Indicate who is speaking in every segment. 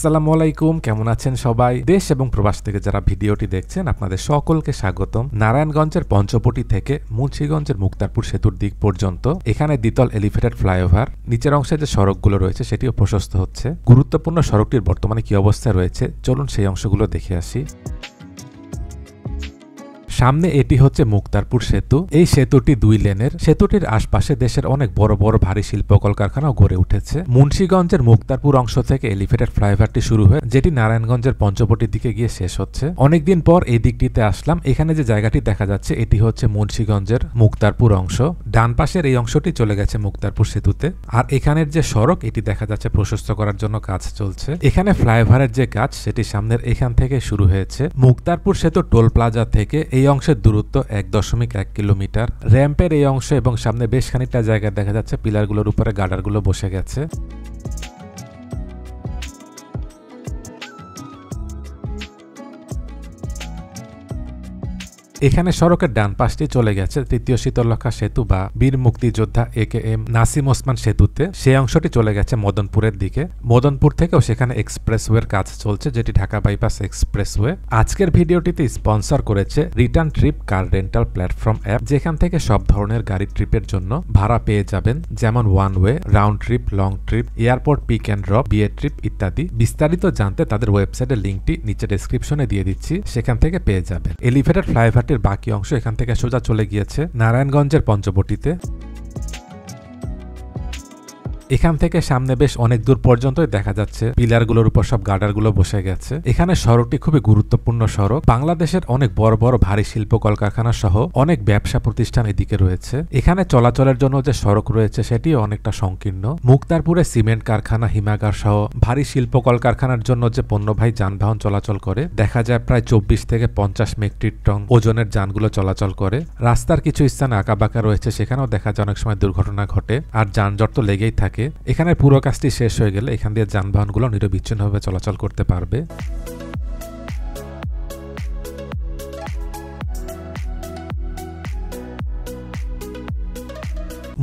Speaker 1: আসসালামু আলাইকুম, কেমন আছেন সবাই? দেশ এবং প্রবাস থেকে যারা ভিডিওটি দেখছেন আপনাদের সকলকে স্বাগতম। নারায়ণগঞ্জের পঞ্চবটি থেকে মুন্সিগঞ্জের মুক্তারপুর সেতুর দিক পর্যন্ত এখানে দ্বিতল এলিভেটেড ফ্লাইওভার, নিচের অংশে যে সড়কগুলো রয়েছে সেটিও প্রশস্ত হচ্ছে। গুরুত্বপূর্ণ সড়কটির বর্তমানে কি অবস্থায় রয়েছে চলুন সেই অংশগুলো দেখে আসি। সামনে এটি হচ্ছে মুক্তারপুর সেতু। এই সেতুটি 2 লেনের। সেতুটির আশপাশে দেশের অনেক বড় বড় ভারী শিল্প কলকারখানাও গড়ে উঠেছে। মুন্সিগঞ্জের মুক্তারপুর অংশ থেকে এলিভেটেড ফ্লাইওভারটি শুরু হয়ে যেটি নারায়ণগঞ্জের পঞ্চবটির দিকে গিয়ে শেষ হচ্ছে। অনেকদিন পর এই দিকটিতে আসলাম। এখানে যে জায়গাটি দেখা যাচ্ছে এটি হচ্ছে মুন্সিগঞ্জের মুক্তারপুর অংশ। ডান পাশের এই অংশটি চলে গেছে মুক্তারপুর সেতুতে। আর এখানের যে সড়ক এটি দেখা যাচ্ছে প্রশস্ত করার জন্য কাজ চলছে। এখানে ফ্লাইওভারের যে কাজ সেটি সামনের এখান থেকে শুরু হয়েছে। মুক্তারপুর সেতু টোল প্লাজা থেকে এই অংশের দূরত্ব 1.1 কিলোমিটার। র্যাম্পের এই অংশ এবং সামনে বেশ খানিকটা জায়গা দেখা যাচ্ছে পিলারগুলোর উপরে গার্ডারগুলো বসে গেছে। এখানে সড়কের ডান পাশটি চলে গেছে তৃতীয় শীতলক্ষা সেতু বা বীর মুক্তিযোদ্ধা AKM নাসিম ওসমান সেতুতে। সেই অংশটি চলে গেছে মদনপুরের দিকে। মদনপুর থেকেও সেখানে এক্সপ্রেসওয়ের কাজ চলছে, যেটি ঢাকা বাইপাস এক্সপ্রেসওয়ে। আজকের ভিডিওটিতে স্পন্সর করেছে রিটার্ন ট্রিপ কার রেন্টাল প্ল্যাটফর্ম অ্যাপ, যেখান থেকে সব ধরনের গাড়ির ট্রিপের জন্য ভাড়া পেয়ে যাবেন, যেমন one way, round trip, long trip, airport pick and drop, বিয়ে ট্রিপ ইত্যাদি। বিস্তারিত জানতে তাদের ওয়েবসাইটের লিঙ্কটি নিচে ডেসক্রিপশনে দিয়ে দিচ্ছি, সেখান থেকে পেয়ে যাবেন। এলিভেটেড ফ্লাইওভার বাকি অংশ এখান থেকে সোজা চলে গিয়েছে নারায়ণগঞ্জের পঞ্চবটিতে। এখান থেকে সামনে বেশ অনেক দূর পর্যন্তই দেখা যাচ্ছে পিলারগুলোর উপর সব গার্ডারগুলো বসে গেছে। এখানে সড়কটি খুবই গুরুত্বপূর্ণ সড়ক। বাংলাদেশের অনেক বড় বড় ভারী শিল্প কলকারখানা সহ অনেক ব্যবসা প্রতিষ্ঠান এদিকে রয়েছে। এখানে চলাচলের জন্য যে সড়ক রয়েছে সেটিও অনেকটা সংকীর্ণ। মুক্তারপুরে সিমেন্ট কারখানা, হিমাগার সহ ভারী শিল্প কলকারখানার জন্য যে পণ্যবাহী যানবাহন চলাচল করে দেখা যায় প্রায় 24 থেকে 50 মেট্রিক টন ওজনের যানগুলো চলাচল করে। রাস্তার কিছু স্থানে আঁকাবাঁকা রয়েছে, সেখানেও দেখা যায় অনেক সময় দুর্ঘটনা ঘটে, আর যানজট তো লেগেই থাকে। এখানে পুরো কাজটি শেষ হয়ে গেলে এখান দিয়ে যানবাহনগুলো নিরবিচ্ছিন্নভাবে চলাচল করতে পারবে।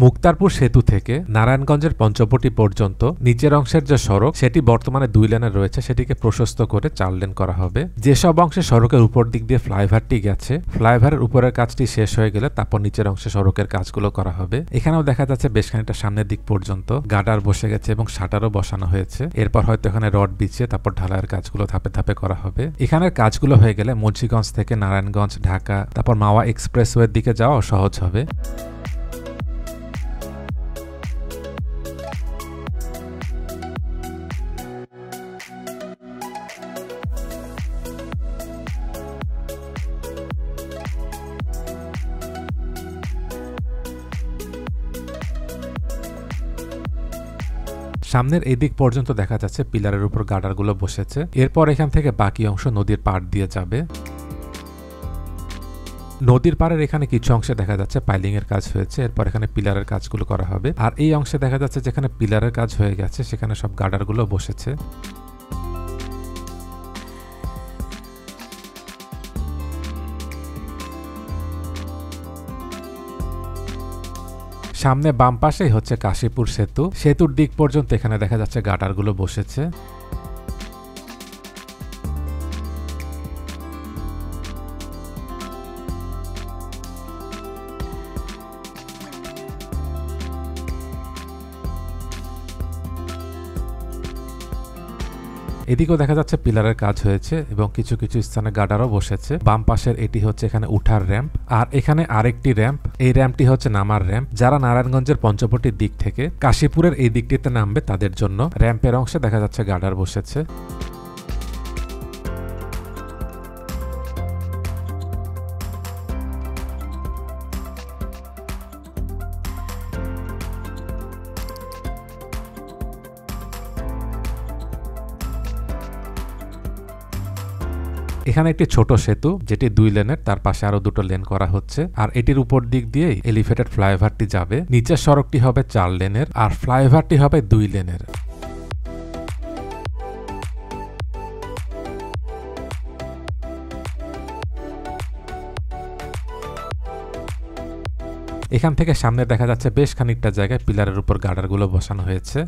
Speaker 1: মুক্তারপুর সেতু থেকে নারায়ণগঞ্জের পঞ্চবটি পর্যন্ত নিচের অংশের যে সড়ক সেটি বর্তমানে 2 লেনের রয়েছে, সেটিকে প্রশস্ত করে 4 লেন করা হবে। যেসব অংশে সড়কের উপর দিক দিয়ে ফ্লাইওভারটি গেছে, ফ্লাইওভারের উপরের কাজটি শেষ হয়ে গেলে তারপর নিচের অংশে সড়কের কাজগুলো করা হবে। এখানেও দেখা যাচ্ছে বেশ খানিকটা সামনের দিক পর্যন্ত গার্ডার বসে গেছে এবং শাটারও বসানো হয়েছে। এরপর হয়তো এখানে রড বিছিয়ে তারপর ঢালাইয়ের কাজগুলো ধাপে ধাপে করা হবে। এখানের কাজগুলো হয়ে গেলে মুন্সিগঞ্জ থেকে নারায়ণগঞ্জ, ঢাকা, তারপর মাওয়া এক্সপ্রেসওয়ের দিকে যাওয়া সহজ হবে। সামনের এই দিক পর্যন্ত দেখা যাচ্ছে পিলারের উপর গার্ডারগুলো বসেছে। এরপর এখান থেকে বাকি অংশ নদীর পাড় দিয়ে যাবে। নদীর পাড়ের এখানে কিছু অংশে দেখা যাচ্ছে পাইলিং এর কাজ হয়েছে, এরপর এখানে পিলারের কাজগুলো করা হবে। আর এই অংশে দেখা যাচ্ছে যেখানে পিলারের কাজ হয়ে গেছে সেখানে সব গার্ডারগুলো বসেছে। সামনে বাম পাশেই হচ্ছে কাশীপুর সেতু। সেতুর দিক পর্যন্ত এখানে দেখা যাচ্ছে গার্ডারগুলো বসেছে। এদিকেও দেখা যাচ্ছে পিলারের কাজ হয়েছে এবং কিছু কিছু স্থানে গার্ডারও বসেছে। বাম পাশের এটি হচ্ছে এখানে উঠার র্যাম্প, আর এখানে আরেকটি র্যাম্প। এই র্যাম্পটি হচ্ছে নামার র্যাম্প। যারা নারায়ণগঞ্জের পঞ্চবটির দিক থেকে কাশীপুরের এই দিকটিতে নামবে তাদের জন্য র্যাম্পের অংশে দেখা যাচ্ছে গার্ডার বসেছে। এখানে একটি ছোট সেতু যেটি 2 লেনের, তার পাশে আরো 2টো লেন করা হচ্ছে। আর এটির উপর দিক দিয়ে এলিভেটেড ফ্লাইওভারটি যাবে। নিচের সড়কটি হবে 4 লেনের আর ফ্লাইওভারটি হবে 2 লেনের। এখান থেকে সামনে দেখা যাচ্ছে বেশ খানিকটা জায়গায় পিলারের উপর গার্ডারগুলো বসানো হয়েছে।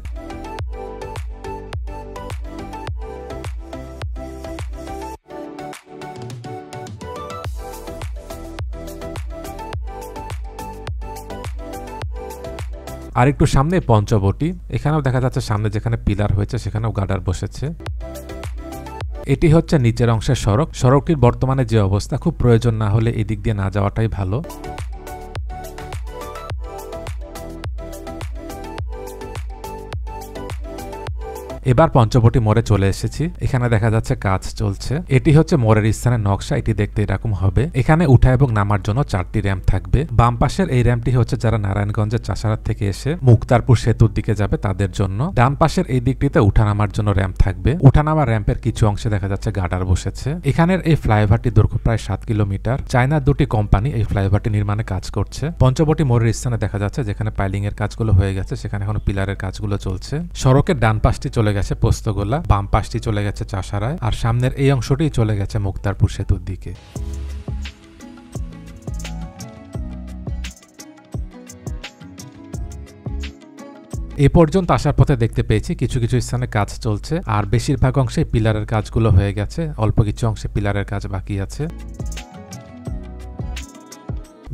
Speaker 1: আর একটু সামনে পঞ্চবটি, এখানেও দেখা যাচ্ছে সামনে যেখানে পিলার হয়েছে সেখানেও গার্ডার বসেছে। এটি হচ্ছে নিচের অংশের সড়ক। সড়কটির বর্তমানে যে অবস্থা, খুব প্রয়োজন না হলে এদিক দিয়ে না যাওয়াটাই ভালো। এবার পঞ্চবটি মোড়ে চলে এসেছি। এখানে দেখা যাচ্ছে কাজ চলছে। এটি হচ্ছে মোড়ের স্থানের নকশা। এটি দেখতে এরকম হবে। এখানে উঠা এবং নামার জন্য 4টি র্যাম্প থাকবে। বাম পাশের এই র্যাম্পটি হচ্ছে যারা নারায়ণগঞ্জের চাষারাত থেকে এসে মুক্তারপুর সেতুর দিকে যাবে তাদের জন্য। ডান পাশের এই দিকটিতে উঠা নামার জন্য র্যাম্প থাকবে। উঠা নামার র্যাম্পের কিছু অংশে দেখা যাচ্ছে গার্ডার বসেছে। এখানের এই ফ্লাইওভারটি দৈর্ঘ্য প্রায় 7 কিলোমিটার। চায়নার দুটি কোম্পানি এই ফ্লাইওভারটি নির্মাণে কাজ করছে। পঞ্চবটি মোড়ের স্থানে দেখা যাচ্ছে যেখানে পাইলিং এর কাজগুলো হয়ে গেছে সেখানে এখন পিলারের কাজগুলো চলছে। সড়কের ডান পাশটি চলে গেছে পোস্তগোলা, বাম পাশটি চলে গেছে চাষারায়, আর সামনের এই অংশটি চলে গেছে মুক্তারপুর সেতুর দিকে। এ পর্যন্ত আসার পথে দেখতে পেয়েছি কিছু কিছু স্থানে কাজ চলছে, আর বেশিরভাগ অংশে পিলারের কাজগুলো হয়ে গেছে। অল্প কিছু অংশে পিলারের কাজ বাকি আছে।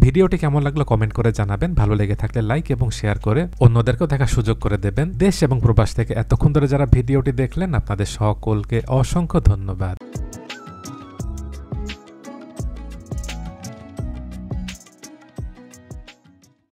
Speaker 1: ভিডিওটি কেমন লাগলো কমেন্ট করে জানাবেন। ভালো লেগে থাকলে লাইক এবং শেয়ার করে অন্যদেরকেও দেখার সুযোগ করে দেবেন। দেশ এবং প্রবাস থেকে এতক্ষণ ধরে যারা ভিডিওটি দেখলেন আপনাদের সকলকে অসংখ্য ধন্যবাদ।